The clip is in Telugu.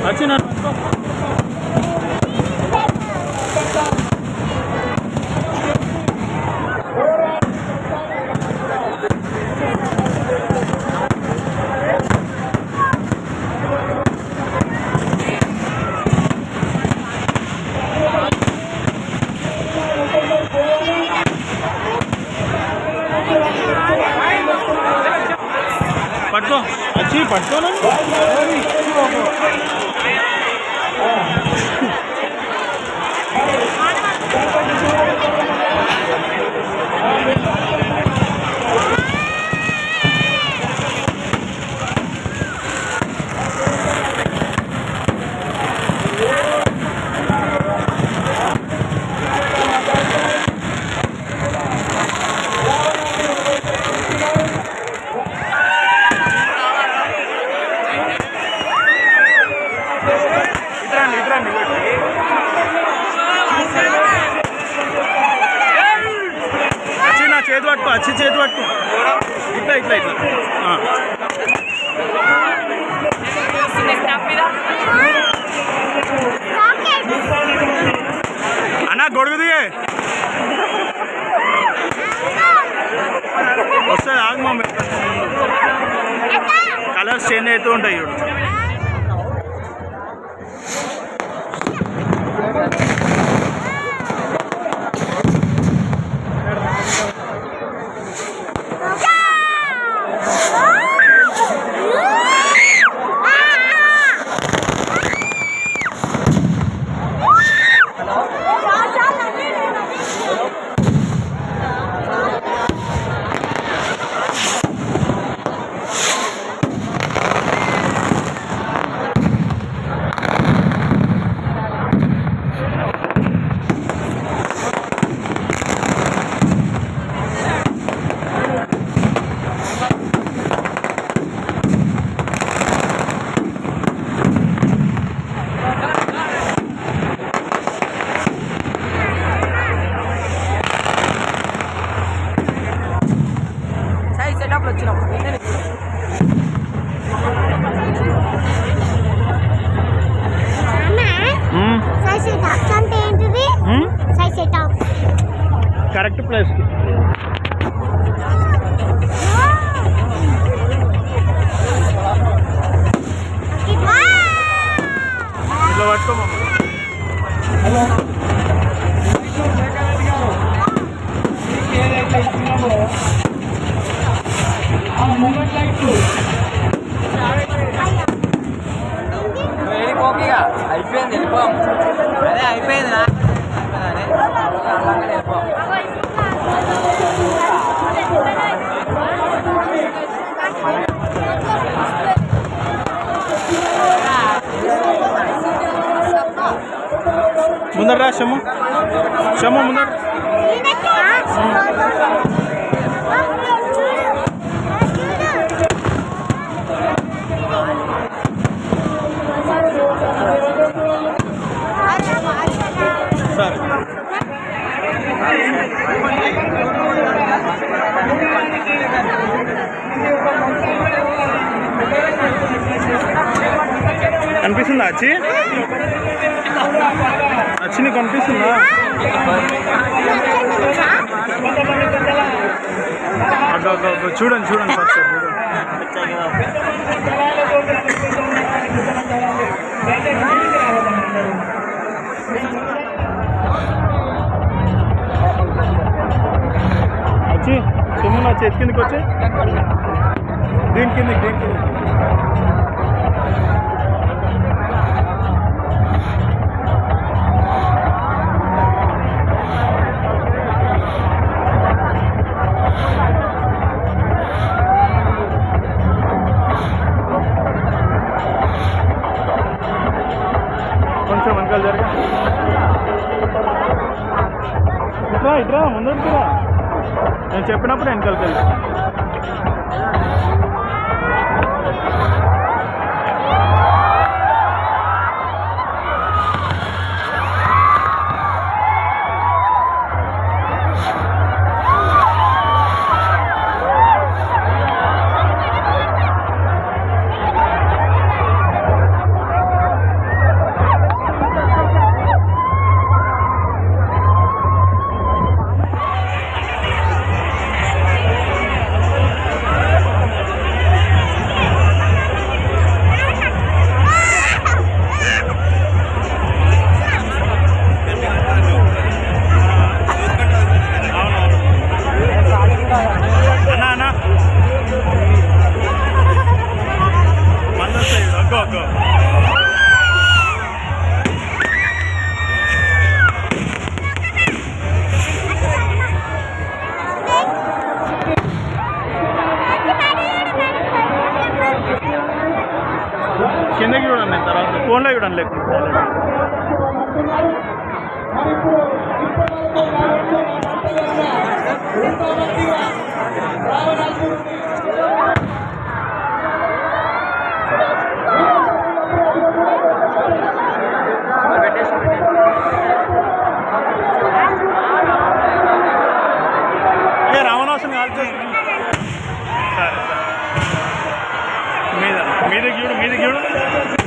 వచ్చిన పట్టుకో వచ్చి పట్టుకోను చేతి పట్టుకో వచ్చి చేతి పట్టుకో ఇట్లా ఇట్లా ఇట్లా అన్నా గొడుగు దిగే వస్తుంది ఆగు మమ్మీ కలర్స్ చేంజ్ అవుతూ ఉంటాయి చూడు కరెక్ట్ ప్లేస్ ఇట్లా పట్టుకోమా అయిపోయింది వెళ్ళిపోం అదే అయిపోయింది నా ముందర రా షమ్ము షమ్ము ముందర సరే కనిపిస్తుందా వచ్చి వచ్చి నీకు కనిపిస్తుందా చూడండి చూడండి ఫస్ట్ వచ్చి సుమ్ము నా చేతి కిందకి వచ్చి దీని కిందకి కొంచెం వెనకాల జరిగా ఇట్రా ముందుకు రా నేను చెప్పినప్పుడు వెనకాలకి వెళ్తా కిందకి చూడండి నేను తర్వాత ఫోన్లో చూడండి లేకపోతే రావణాసుని కాల్చేసి సరే మీదకి చూడు